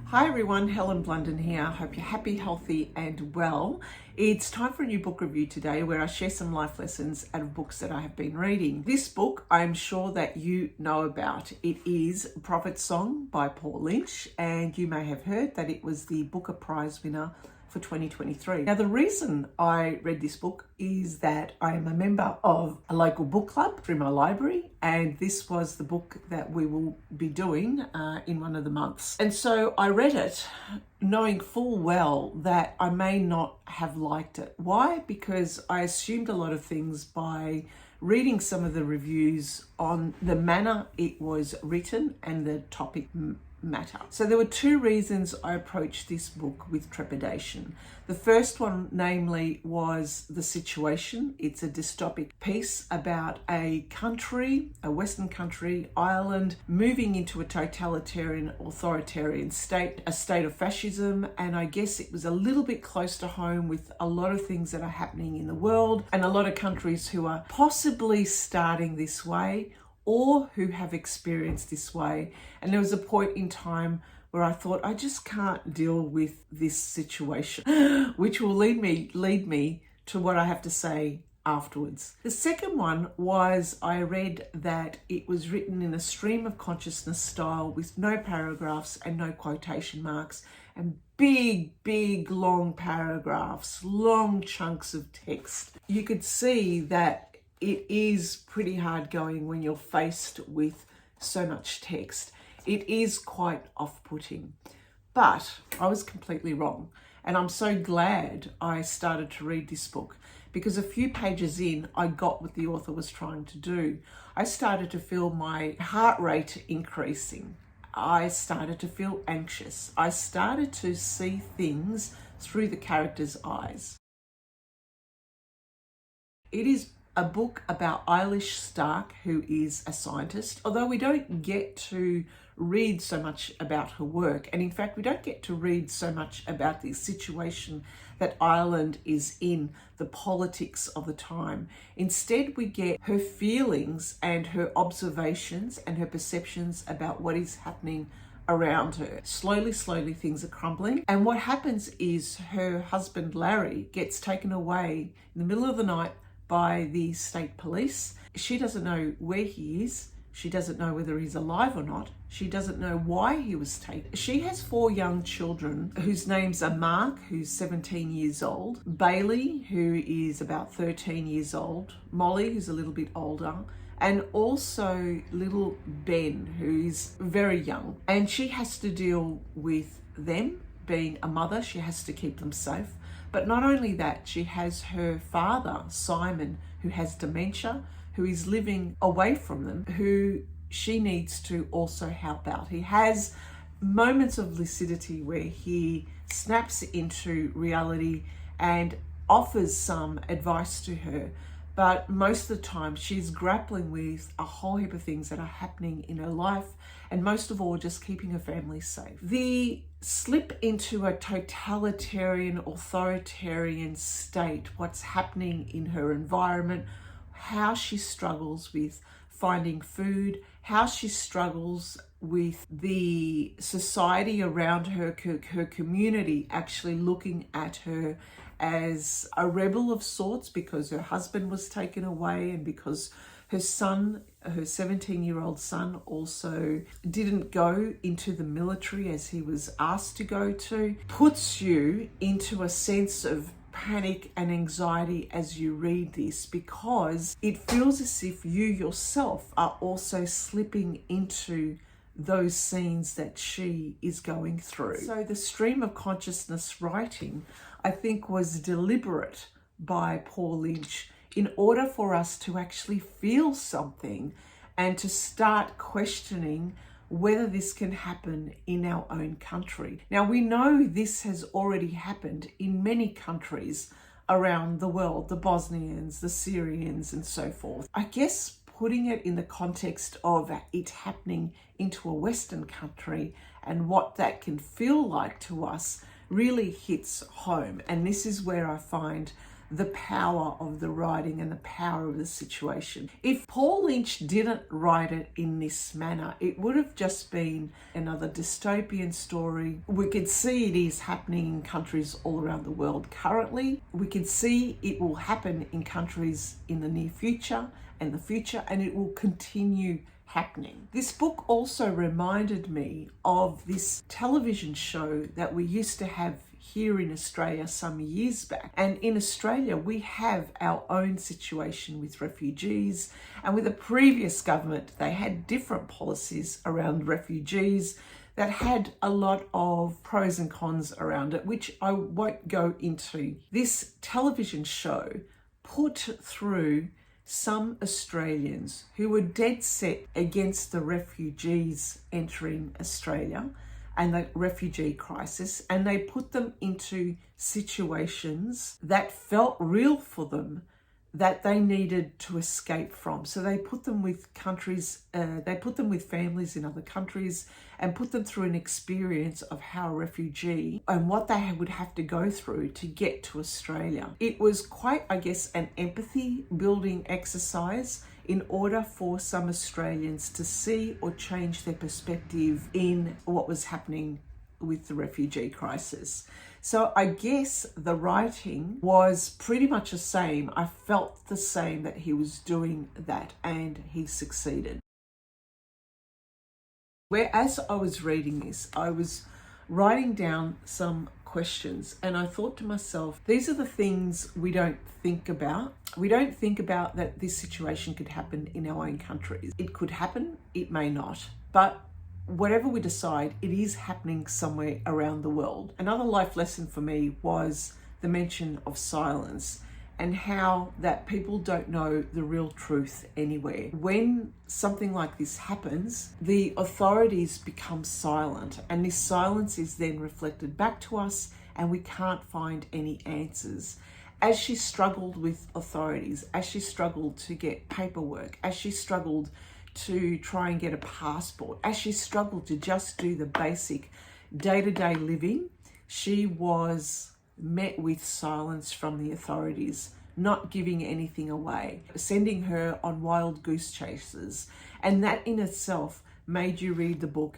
Hi everyone, Helen Blunden here. Hope you're happy, healthy and well. It's time for a new book review today where I share some life lessons out of books that I have been reading. This book I'm sure that you know about. It is Prophet's Song by Paul Lynch, and you may have heard that it was the Booker Prize winner for 2023. Now, the reason I read this book is that I am a member of a local book club through my library, and this was the book that we will be doing in one of the months. And so I read it knowing full well that I may not have liked it. Why? Because I assumed a lot of things by reading some of the reviews on the manner it was written and the topic matter. So there were two reasons I approached this book with trepidation. The first one, namely, was the situation. It's a dystopic piece about a country, a Western country, Ireland, moving into a totalitarian, authoritarian state, a state of fascism. And I guess it was a little bit close to home with a lot of things that are happening in the world and a lot of countries who are possibly starting this way or who have experienced this way. And there was a point in time where I thought, I just can't deal with this situation, which will lead me to what I have to say afterwards. The second one was I read that it was written in a stream of consciousness style with no paragraphs and no quotation marks, and big, long paragraphs, long chunks of text. You could see that it is pretty hard going when you're faced with so much text. It is quite off-putting, but I was completely wrong. And I'm so glad I started to read this book, because a few pages in, I got what the author was trying to do. I started to feel my heart rate increasing. I started to feel anxious. I started to see things through the character's eyes. It is a book about Eilish Stark, who is a scientist, although we don't get to read so much about her work. And in fact, we don't get to read so much about the situation that Ireland is in, the politics of the time. Instead, we get her feelings and her observations and her perceptions about what is happening around her. Slowly, things are crumbling. And what happens is her husband, Larry, gets taken away in the middle of the night by the state police. She doesn't know where he is. She doesn't know whether he's alive or not. She doesn't know why he was taken. She has 4 young children whose names are Mark, who's 17 years old, Bailey, who is about 13 years old, Molly, who's a little bit older, and also little Ben, who is very young. And she has to deal with them. Being a mother, she has to keep them safe. But not only that, she has her father, Simon, who has dementia, who is living away from them, who she needs to also help out. He has moments of lucidity where he snaps into reality and offers some advice to her. But most of the time, she's grappling with a whole heap of things that are happening in her life, and most of all, just keeping her family safe. The slip into a totalitarian, authoritarian state, what's happening in her environment, how she struggles with finding food, how she struggles with the society around her, her community actually looking at her as a rebel of sorts because her husband was taken away and because her son, her 17-year-old son, also didn't go into the military as he was asked to go to, puts you into a sense of panic and anxiety as you read this, because it feels as if you yourself are also slipping into those scenes that she is going through. So the stream of consciousness writing, I think, was deliberate by Paul Lynch in order for us to actually feel something and to start questioning whether this can happen in our own country. Now, we know this has already happened in many countries around the world, the Bosnians, the Syrians, and so forth. I guess putting it in the context of it happening into a Western country and what that can feel like to us really hits home. And this is where I find the power of the writing and the power of the situation. If Paul Lynch didn't write it in this manner, it would have just been another dystopian story. We could see it is happening in countries all around the world currently. We can see it will happen in countries in the near future and the future, and it will continue happening. This book also reminded me of this television show that we used to have here in Australia some years back. And in Australia, we have our own situation with refugees. And with the previous government, they had different policies around refugees that had a lot of pros and cons around it, which I won't go into. This television show put through some Australians who were dead set against the refugees entering Australia and the refugee crisis, and they put them into situations that felt real for them, that they needed to escape from. So they put them with families in other countries and put them through an experience of how a refugee and what they would have to go through to get to Australia. It was quite, I guess, an empathy building exercise in order for some Australians to see or change their perspective in what was happening with the refugee crisis. So I guess the writing was pretty much the same. I felt the same that he was doing that, and he succeeded. Whereas I was reading this, I was writing down some questions, and I thought to myself, these are the things we don't think about. We don't think about that this situation could happen in our own countries. It could happen, it may not, but whatever we decide, it is happening somewhere around the world. Another life lesson for me was the mention of silence and how that people don't know the real truth anywhere. When something like this happens, the authorities become silent, and this silence is then reflected back to us, and we can't find any answers. As she struggled with authorities, as she struggled to get paperwork, as she struggled to try and get a passport, as she struggled to just do the basic day-to-day living, she was met with silence from the authorities, not giving anything away, sending her on wild goose chases. And that in itself made you read the book,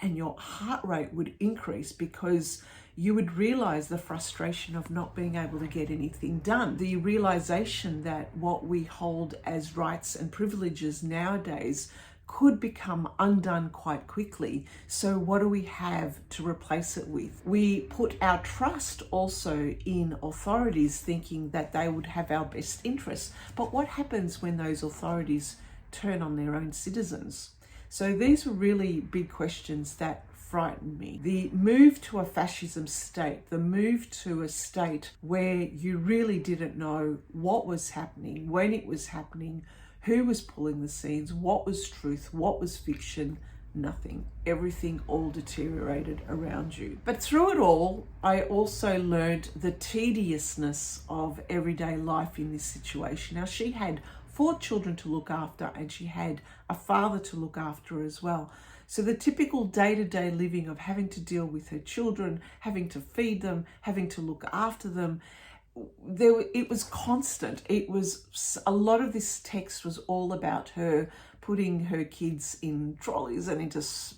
and your heart rate would increase, because you would realize the frustration of not being able to get anything done. The realization that what we hold as rights and privileges nowadays could become undone quite quickly. So what do we have to replace it with? We put our trust also in authorities, thinking that they would have our best interests. But what happens when those authorities turn on their own citizens? So these were really big questions that frightened me. The move to a fascism state, the move to a state where you really didn't know what was happening, when it was happening, who was pulling the scenes, what was truth, what was fiction, nothing. Everything all deteriorated around you. But through it all, I also learned the tediousness of everyday life in this situation. Now, she had 4 children to look after, and she had a father to look after as well. So the typical day-to-day living of having to deal with her children, having to feed them, having to look after them, it was constant. It was a lot of this text was all about her putting her kids in trolleys and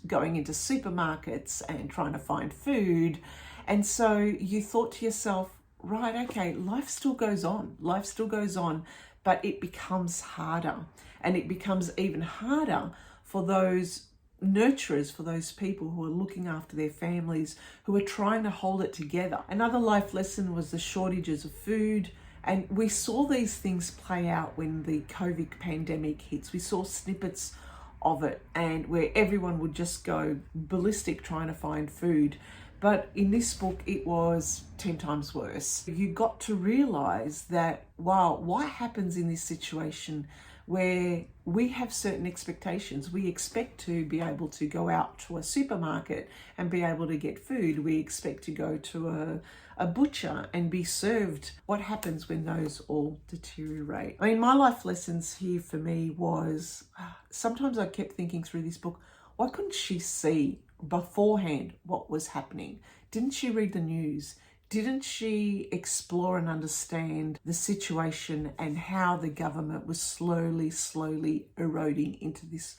going into supermarkets and trying to find food. And so you thought to yourself, right, okay, life still goes on. Life still goes on, but it becomes harder. And it becomes even harder for those nurturers, for those people who are looking after their families, who are trying to hold it together. Another life lesson was the shortages of food. And we saw these things play out when the COVID pandemic hits. We saw snippets of it, and where everyone would just go ballistic trying to find food. But in this book, it was 10 times worse. You got to realize that, wow, what happens in this situation where we have certain expectations? We expect to be able to go out to a supermarket and be able to get food. We expect to go to a butcher and be served. What happens when those all deteriorate? I mean, my life lessons here for me was, sometimes I kept thinking through this book, why couldn't she see beforehand what was happening? Didn't she read the news? didn't she explore and understand the situation and how the government was slowly eroding into this?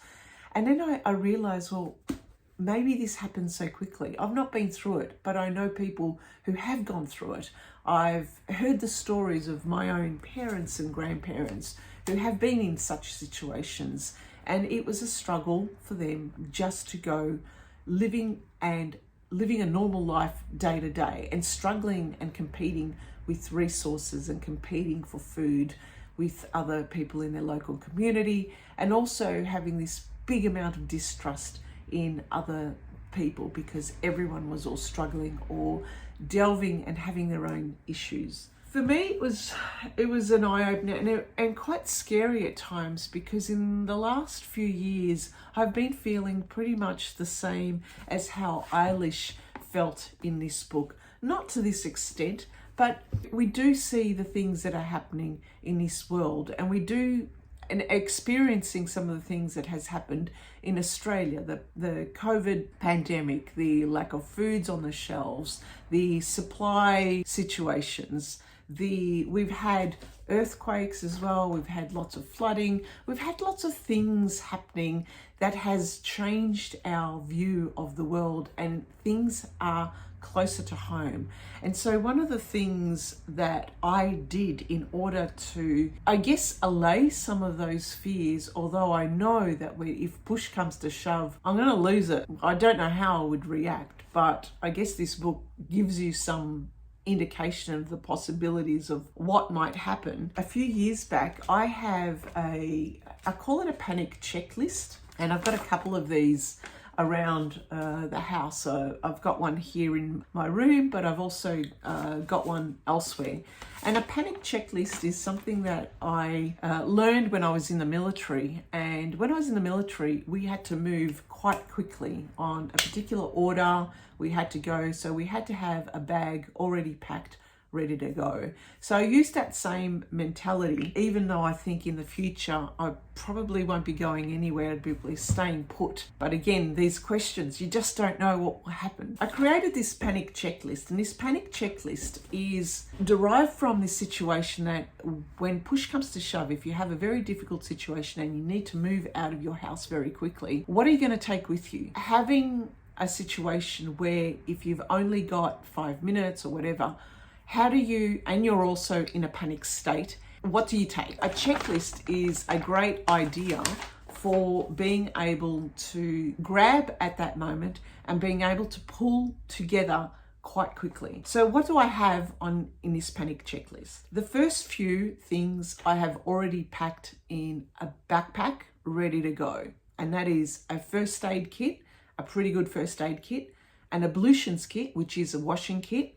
And then I realized, well, maybe this happened so quickly. I've not been through it, but I know people who have gone through it. I've heard the stories of my own parents and grandparents who have been in such situations, and it was a struggle for them just to go living a normal life day to day, and struggling and competing with resources and competing for food with other people in their local community, and also having this big amount of distrust in other people because everyone was all struggling or delving and having their own issues. For me, it was an eye-opener and quite scary at times, because in the last few years I've been feeling pretty much the same as how Eilish felt in this book. Not to this extent, but we do see the things that are happening in this world, and we do and experiencing some of the things that has happened in Australia, the COVID pandemic, the lack of foods on the shelves, the supply situations, we've had earthquakes as well, we've had lots of flooding, we've had lots of things happening that has changed our view of the world, and things are closer to home. And so one of the things that I did in order to, I guess, allay some of those fears, although I know that if push comes to shove, I'm going to lose it. I don't know how I would react, but I guess this book gives you some indication of the possibilities of what might happen. A few years back, I have I call it a panic checklist, and I've got a couple of these around the house. So I've got one here in my room, but I've also got one elsewhere. And a panic checklist is something that I learned when I was in the military. And when I was in the military, we had to move quite quickly on a particular order. We had to go, so we had to have a bag already packed, ready to go. So I used that same mentality, even though I think in the future I probably won't be going anywhere, I'd be staying put. But again, these questions, you just don't know what will happen. I created this panic checklist, and this panic checklist is derived from this situation that when push comes to shove, if you have a very difficult situation and you need to move out of your house very quickly, what are you going to take with you? Having a situation where if you've only got 5 minutes or whatever, how do you, and you're also in a panic state, what do you take? A checklist is a great idea for being able to grab at that moment and being able to pull together quite quickly. So what do I have in this panic checklist? The first few things I have already packed in a backpack ready to go. And that is a first aid kit, a pretty good first aid kit, an ablutions kit, which is a washing kit,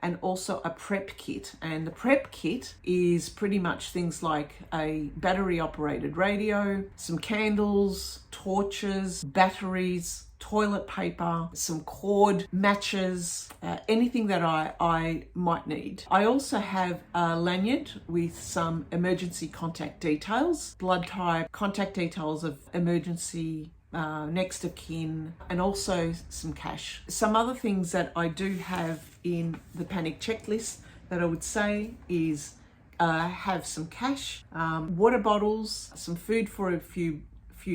and also a prep kit. And the prep kit is pretty much things like a battery operated radio, some candles, torches, batteries, toilet paper, some cord, matches, anything that I might need. I also have a lanyard with some emergency contact details, blood type, contact details of emergency next of kin, and also some cash. Some other things that I do have in the panic checklist that I would say is have some cash, water bottles, some food for a few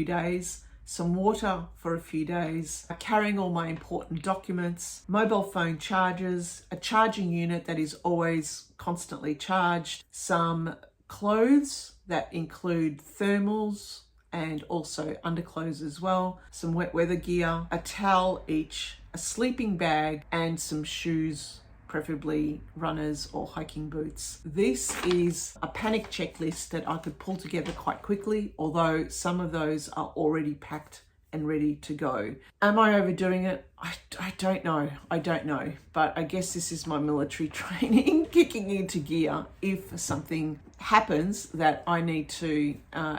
days, some water for a few days, carrying all my important documents, mobile phone chargers, a charging unit that is always constantly charged, some clothes that include thermals and also underclothes as well, some wet weather gear, a towel each, a sleeping bag, and some shoes, preferably runners or hiking boots. This is a panic checklist that I could pull together quite quickly, although some of those are already packed and ready to go. Am I overdoing it? I don't know. But I guess this is my military training kicking into gear if something happens that I need to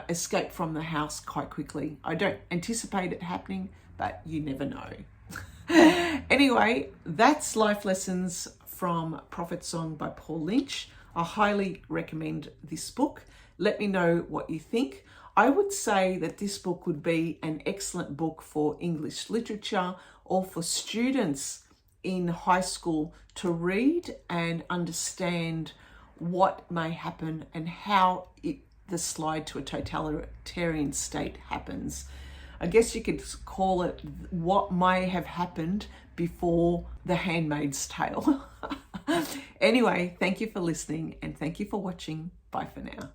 escape from the house quite quickly. I don't anticipate it happening, but you never know. Anyway, that's Life Lessons from Prophet Song by Paul Lynch. I highly recommend this book. Let me know what you think. I would say that this book would be an excellent book for English literature or for students in high school to read and understand what may happen and how the slide to a totalitarian state happens. I guess you could call it what may have happened before The Handmaid's Tale. Anyway, thank you for listening and thank you for watching. Bye for now.